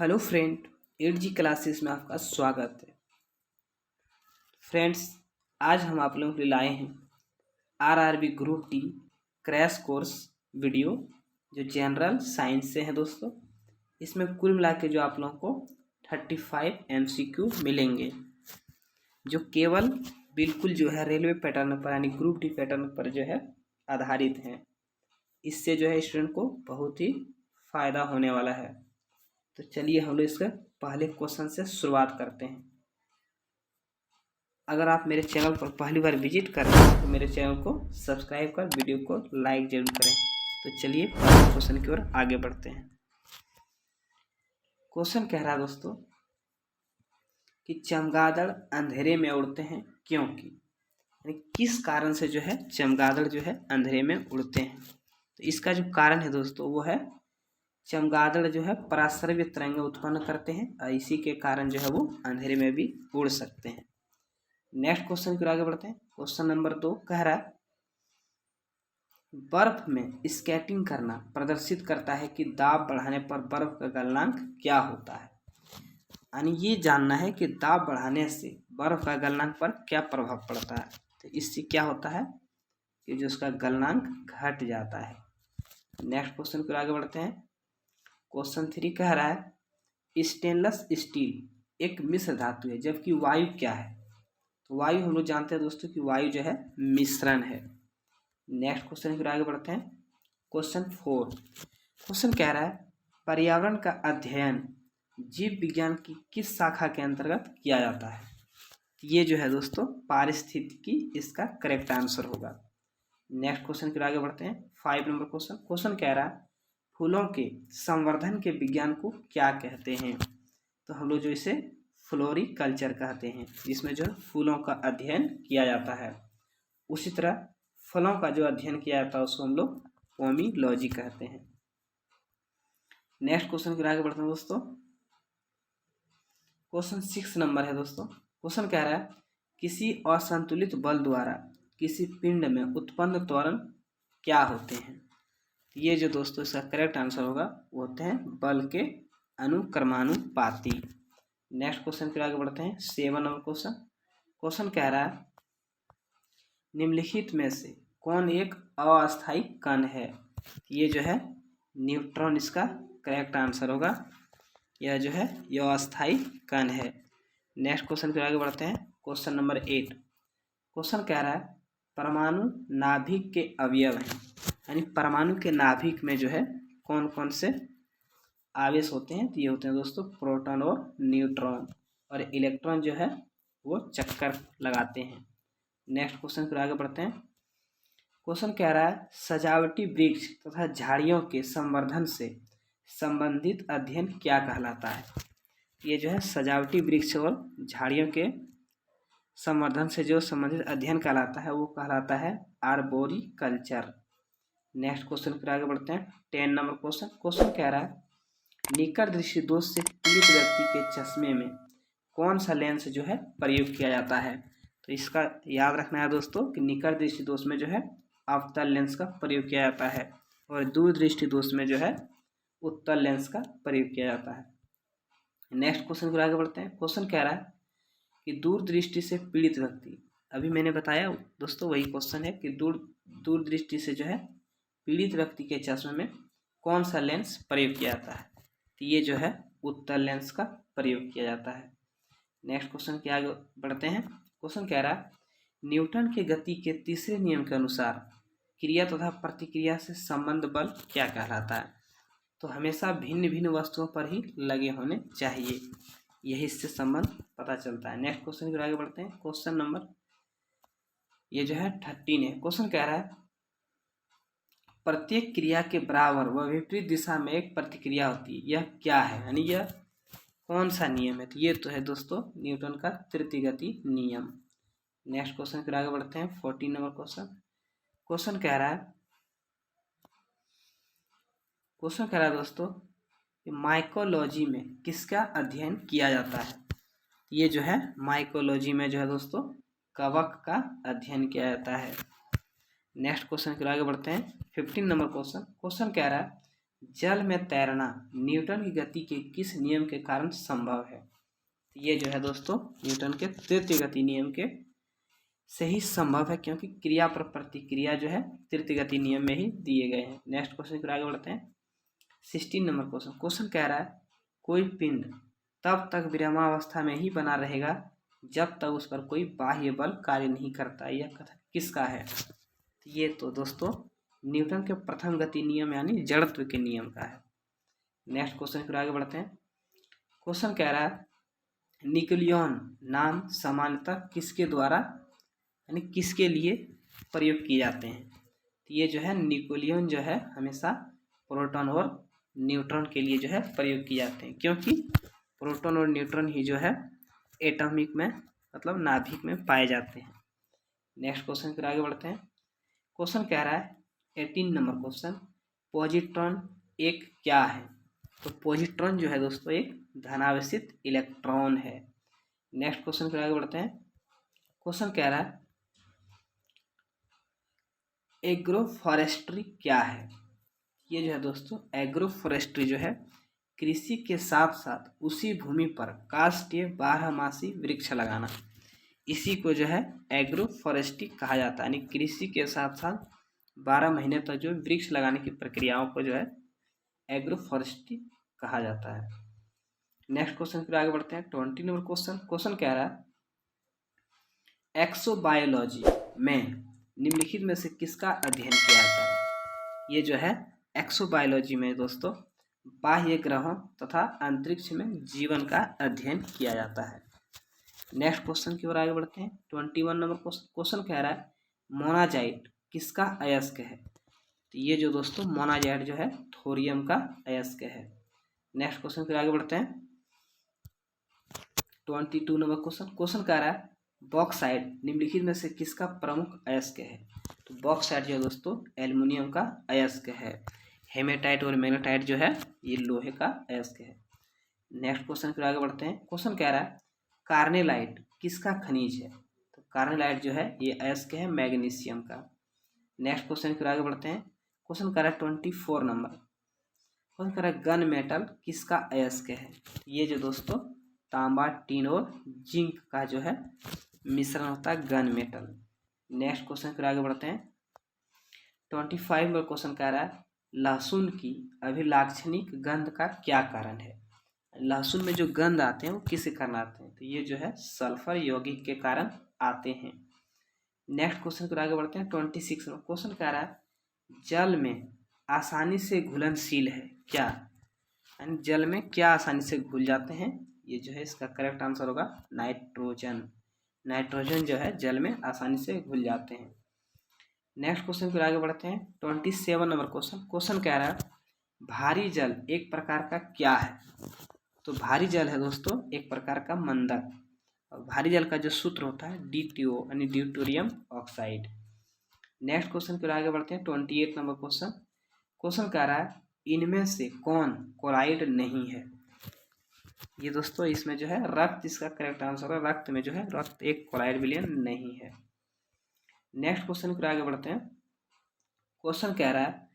Hello friend, 8G classes में आपका स्वागत है। फ्रेंड्स, आज हम आप लोगों के लिए लाए हैं RRB group D crash course video जो जनरल साइंस से है दोस्तों। इसमें कुल मिला के जो आप लोगों को 35 MCQ मिलेंगे, जो केवल बिल्कुल जो है रेलवे पैटर्न पर यानी ग्रुप डी पैटर्न पर जो है आधारित हैं। इससे जो है स्टूडेंट को बहुत ही फ़ायदा होने वाला है। तो चलिए हम लोग इसके पहले क्वेश्चन से शुरुआत करते हैं। अगर आप मेरे चैनल पर पहली बार विजिट कर रहे हैं तो मेरे चैनल को सब्सक्राइब कर वीडियो को लाइक जरूर करें। तो चलिए पहले क्वेश्चन की ओर आगे बढ़ते हैं। क्वेश्चन कह रहा है दोस्तों कि चमगादड़ अंधेरे में उड़ते हैं क्योंकि, यानी किस कारण से जो है चमगादड़ जो है अंधेरे में उड़ते हैं। तो इसका जो कारण है दोस्तों वो है चमगादड़ जो है पराश्रव्य तरंगें उत्पन्न करते हैं और इसी के कारण जो है वो अंधेरे में भी उड़ सकते हैं। नेक्स्ट क्वेश्चन की ओर आगे बढ़ते हैं। क्वेश्चन नंबर 2 कह रहा है बर्फ में स्केटिंग करना प्रदर्शित करता है कि दाब बढ़ाने पर बर्फ का गलनांक क्या होता है। यानी ये जानना है कि दाब बढ़ाने से बर्फ का गलनांक पर क्या प्रभाव पड़ता है। तो इससे क्या होता है कि जो उसका गलनांक घट जाता है। नेक्स्ट क्वेश्चन की ओर आगे बढ़ते हैं। क्वेश्चन 3 कह रहा है स्टेनलेस स्टील एक मिश्र धातु है जबकि वायु क्या है। तो वायु हम लोग जानते हैं दोस्तों कि वायु जो है मिश्रण है। नेक्स्ट क्वेश्चन की ओर आगे बढ़ते हैं। क्वेश्चन 4 क्वेश्चन कह रहा है पर्यावरण का अध्ययन जीव विज्ञान की किस शाखा के अंतर्गत किया जाता है। ये जो है दोस्तों पारिस्थितिकी इसका करेक्ट आंसर होगा। नेक्स्ट क्वेश्चन की ओर आगे बढ़ते हैं। 5 नंबर क्वेश्चन क्वेश्चन कह रहा है फूलों के संवर्धन के विज्ञान को क्या कहते हैं। तो हम लोग जो इसे फ्लोरिकल्चर कहते हैं, जिसमें जो फूलों का अध्ययन किया जाता है। उसी तरह फलों का जो अध्ययन किया जाता है उसको हम लोग पोमिलॉजी कहते हैं। नेक्स्ट क्वेश्चन की आगे बढ़ते हैं दोस्तों। क्वेश्चन 6 नंबर है दोस्तों। क्वेश्चन कह रहा है किसी असंतुलित बल द्वारा किसी पिंड में उत्पन्न त्वरण क्या होते हैं। ये जो दोस्तों इसका करेक्ट आंसर होगा वो होते हैं बल के अनुक्रमानुपाती। नेक्स्ट क्वेश्चन की आगे बढ़ते हैं। 7 नंबर क्वेश्चन क्वेश्चन कह रहा है निम्नलिखित में से कौन एक अस्थायी कण है। ये जो है न्यूट्रॉन इसका करेक्ट आंसर होगा। यह जो है यह अस्थायी कण है। नेक्स्ट क्वेश्चन की आगे बढ़ते हैं। क्वेश्चन नंबर 8 क्वेश्चन कह रहा है परमाणु नाभिक के अवयव हैं, यानी परमाणु के नाभिक में जो है कौन कौन से आवेश होते हैं। तो ये होते हैं दोस्तों प्रोटॉन और न्यूट्रॉन, और इलेक्ट्रॉन जो है वो चक्कर लगाते हैं। नेक्स्ट क्वेश्चन पर आगे बढ़ते हैं। क्वेश्चन कह रहा है सजावटी वृक्ष तथा झाड़ियों के संवर्धन से संबंधित अध्ययन क्या कहलाता है। ये जो है सजावटी वृक्ष और झाड़ियों के संवर्धन से जो संबंधित अध्ययन कहलाता है वो कहलाता है आर्बोरिकल्चर। नेक्स्ट क्वेश्चन पर आगे बढ़ते हैं। 10 नंबर क्वेश्चन क्वेश्चन कह रहा है निकट दृष्टि दोष से पीड़ित व्यक्ति के चश्मे में कौन सा लेंस जो है प्रयोग किया जाता है। तो इसका याद रखना है दोस्तों कि निकट दृष्टि दोष में जो है अवतल लेंस का प्रयोग किया जाता है और दूर दृष्टि दोष में जो है उत्तल लेंस का प्रयोग किया जाता है। नेक्स्ट क्वेश्चन पर आगे बढ़ते हैं। क्वेश्चन कह रहा है कि दूर दृष्टि से पीड़ित व्यक्ति, अभी मैंने बताया दोस्तों वही क्वेश्चन है कि दूर दृष्टि से जो है पीड़ित व्यक्ति के चश्मे में कौन सा लेंस प्रयोग किया जाता है। तो ये जो है उत्तल लेंस का प्रयोग किया जाता है। नेक्स्ट क्वेश्चन के आगे बढ़ते हैं। क्वेश्चन कह रहा है न्यूटन के गति के तीसरे नियम के अनुसार क्रिया तथा प्रतिक्रिया से संबंध बल क्या कहलाता है। तो हमेशा भिन्न भिन्न वस्तुओं पर ही लगे होने चाहिए, यही इससे संबंध पता चलता है। नेक्स्ट क्वेश्चन की आगे बढ़ते हैं। क्वेश्चन नंबर ये जो है 13 है। क्वेश्चन कह रहा है प्रत्येक क्रिया के बराबर व विपरीत दिशा में एक प्रतिक्रिया होती है, यह क्या है, यानी यह कौन सा नियम है। तो ये तो है दोस्तों न्यूटन का तृतीय गति नियम। नेक्स्ट क्वेश्चन की आगे बढ़ते हैं। 14 नंबर क्वेश्चन क्वेश्चन कह रहा है दोस्तों माइकोलॉजी में किसका अध्ययन किया जाता है। ये जो है माइकोलॉजी में जो है दोस्तों कवक का अध्ययन किया जाता है। नेक्स्ट क्वेश्चन की आगे बढ़ते हैं। 15 नंबर क्वेश्चन क्वेश्चन कह रहा है जल में तैरना न्यूटन की गति के किस नियम के कारण संभव है? ये जो है दोस्तों न्यूटन के तृतीय गति नियम के से ही संभव है, क्योंकि क्रिया पर प्रतिक्रिया जो है तृतीय गति नियम में ही दिए गए हैं। नेक्स्ट क्वेश्चन की ओर आगे बढ़ते हैं। 16 नंबर क्वेश्चन। क्वेश्चन कह रहा है कोई पिंड तब तक विरामावस्था में ही बना रहेगा जब तक उस पर कोई बाह्य बल कार्य नहीं करता। यह कथन किसका है? ये तो दोस्तों न्यूटन के प्रथम गति नियम यानी जड़त्व के नियम का है। नेक्स्ट क्वेश्चन की ओर आगे बढ़ते हैं। क्वेश्चन कह रहा है निकोलियन नाम सामान्यतः किसके द्वारा यानी किसके लिए प्रयोग किए जाते हैं? तो ये जो है निकोलियन जो है हमेशा प्रोटॉन और न्यूट्रॉन के लिए जो है प्रयोग किए जाते हैं, क्योंकि प्रोटॉन और न्यूट्रॉन ही जो है एटॉमिक में मतलब नाभिक में पाए जाते हैं। नेक्स्ट क्वेश्चन पर आगे बढ़ते हैं। क्वेश्चन कह रहा है 18 नंबर क्वेश्चन। पॉजिट्रॉन एक क्या है? तो पॉजिट्रॉन जो है दोस्तों एक धनावेशित इलेक्ट्रॉन है। नेक्स्ट क्वेश्चन पर आगे बढ़ते हैं। क्वेश्चन कह रहा है एग्रोफॉरेस्ट्री क्या है? ये जो है दोस्तों एग्रोफॉरेस्ट्री जो है कृषि के साथ साथ उसी भूमि पर काष्ठीय बारहमासी वृक्ष लगाना, इसी को जो है एग्रोफॉरेस्ट्री कहा जाता है। यानी कृषि के साथ साथ 12 महीने तक जो वृक्ष लगाने की प्रक्रियाओं को जो है एग्रोफॉरेस्ट्री कहा जाता है। नेक्स्ट क्वेश्चन पर आगे बढ़ते हैं। 20 नंबर क्वेश्चन। क्वेश्चन कह रहा है एक्सोबायोलॉजी में निम्नलिखित में से किसका अध्ययन किया जाता है? ये जो है एक्सोबायोलॉजी में दोस्तों बाह्य ग्रहों तथा अंतरिक्ष में जीवन का अध्ययन किया जाता है। नेक्स्ट क्वेश्चन की ओर आगे बढ़ते हैं। 21 नंबर क्वेश्चन कह रहा है मोनाजाइट किसका अयस्क है? तो ये जो दोस्तों मोनाजाइट जो है थोरियम का अयस्क है। नेक्स्ट क्वेश्चन की ओर आगे बढ़ते हैं। 22 नंबर क्वेश्चन। क्वेश्चन कह रहा है बॉक्साइट निम्नलिखित में से किसका प्रमुख अयस्क है? तो बॉक्साइट जो है दोस्तों एल्युमिनियम का अयस्क है। हेमेटाइट और मैग्नेटाइट जो है ये लोहे का अयस्क है। नेक्स्ट क्वेश्चन पर आगे बढ़ते हैं। क्वेश्चन कह रहा है कार्नेलाइट किसका खनिज है? तो कार्नेलाइट जो है ये अयस्क है मैग्नीशियम का। नेक्स्ट क्वेश्चन पर आगे बढ़ते हैं। क्वेश्चन कह रहा है 24 नंबर। क्वेश्चन कह रहा है गन मेटल किसका अयस्क है? ये जो दोस्तों तांबा टीन और जिंक का जो है मिश्रण होता है गन मेटल। नेक्स्ट क्वेश्चन पर आगे बढ़ते हैं। 25 नंबर क्वेश्चन कह रहा है लहसुन की अभिलाक्षणिक गंध का क्या कारण है? लहसुन में जो गंध आते हैं वो किसके कारण आते हैं? तो ये जो है सल्फर यौगिक के कारण आते हैं। नेक्स्ट क्वेश्चन पर आगे बढ़ते हैं। 26 नंबर क्वेश्चन कह रहा है जल में आसानी से घुलनशील है क्या? यानी जल में क्या आसानी से घुल जाते हैं? ये जो है इसका करेक्ट आंसर होगा नाइट्रोजन। नाइट्रोजन जो है जल में आसानी से घुल जाते हैं। नेक्स्ट क्वेश्चन पर आगे बढ़ते हैं। 27 नंबर क्वेश्चन। क्वेश्चन कह रहा है भारी जल एक प्रकार का क्या है? तो भारी जल है दोस्तों एक प्रकार का मंदक, और भारी जल का जो सूत्र होता है DTO यानी ड्यूटेरियम ऑक्साइड। नेक्स्ट क्वेश्चन पर आगे बढ़ते हैं। 28 नंबर क्वेश्चन। क्वेश्चन कह रहा है इनमें से कौन क्लोराइड नहीं है? ये दोस्तों इसमें जो है रक्त इसका करेक्ट आंसर है। रक्त में जो है रक्त एक क्लोराइड विलयन नहीं है। नेक्स्ट क्वेश्चन पर आगे बढ़ते हैं। क्वेश्चन कह रहा है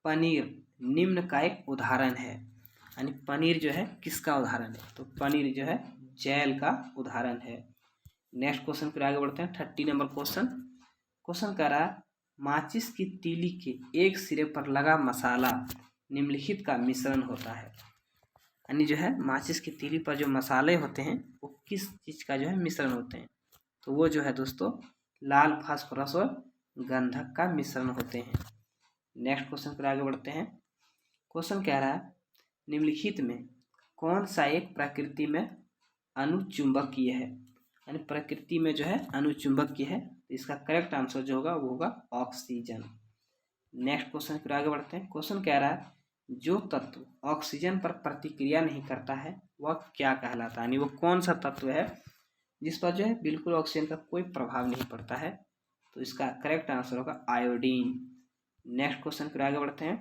पनीर निम्न का एक उदाहरण है। यानी पनीर जो है किसका उदाहरण है? तो पनीर जो है जैल का उदाहरण है। नेक्स्ट क्वेश्चन पर आगे बढ़ते हैं। 30 नंबर क्वेश्चन। क्वेश्चन कह रहा है माचिस की तीली के एक सिरे पर लगा मसाला निम्नलिखित का मिश्रण होता है। यानी जो है माचिस की तीली पर जो मसाले होते हैं वो किस चीज़ का जो है मिश्रण होते हैं? तो वो जो है दोस्तों लाल फास्फोरस और गंधक का मिश्रण होते हैं। नेक्स्ट क्वेश्चन पर आगे बढ़ते हैं। क्वेश्चन कह रहा है निम्नलिखित में कौन सा एक प्रकृति में अनुचुंबकीय है? यानी प्रकृति में जो है अनुचुंबकीय है, तो इसका करेक्ट आंसर जो होगा वो होगा ऑक्सीजन। नेक्स्ट क्वेश्चन पर आगे बढ़ते हैं। क्वेश्चन कह रहा है जो तत्व ऑक्सीजन पर प्रतिक्रिया नहीं करता है वह क्या कहलाता है? यानी वो कौन सा तत्व है जिस पर जो है बिल्कुल ऑक्सीजन का कोई प्रभाव नहीं पड़ता है? तो इसका करेक्ट आंसर होगा आयोडीन। नेक्स्ट क्वेश्चन पर आगे बढ़ते हैं।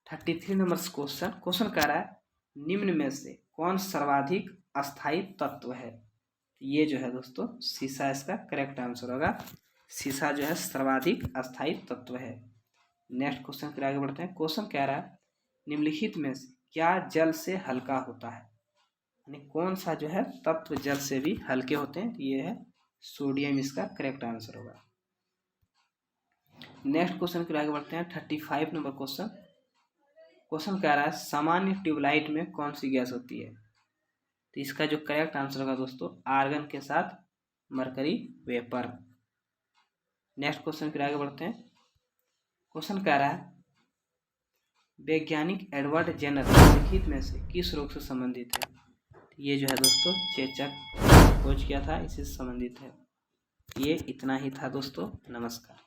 33 नंबर क्वेश्चन। क्वेश्चन कह रहा है निम्न में से कौन सर्वाधिक अस्थायी तत्व है? ये जो है दोस्तों सीसा इसका करेक्ट आंसर होगा। सीसा जो है सर्वाधिक अस्थायी तत्व है। नेक्स्ट क्वेश्चन पर आगे बढ़ते हैं। क्वेश्चन कह रहा है निम्नलिखित में से क्या जल से हल्का होता है, यानी कौन सा जो है तत्व जल से भी हल्के होते हैं, ये है सोडियम इसका करेक्ट आंसर होगा। नेक्स्ट क्वेश्चन के आगे बढ़ते हैं। 35 नंबर क्वेश्चन। क्वेश्चन कह रहा है सामान्य ट्यूबलाइट में कौन सी गैस होती है, तो इसका जो करेक्ट आंसर होगा दोस्तों आर्गन के साथ मरकरी वेपर। नेक्स्ट क्वेश्चन के आगे बढ़ते हैं। क्वेश्चन कह रहा है वैज्ञानिक एडवर्ड जेनर निम्नलिखित में से किस रोग से संबंधित है, ये जो है दोस्तों चेचक खोज किया था, इसी से संबंधित है। ये इतना ही था दोस्तों, नमस्कार।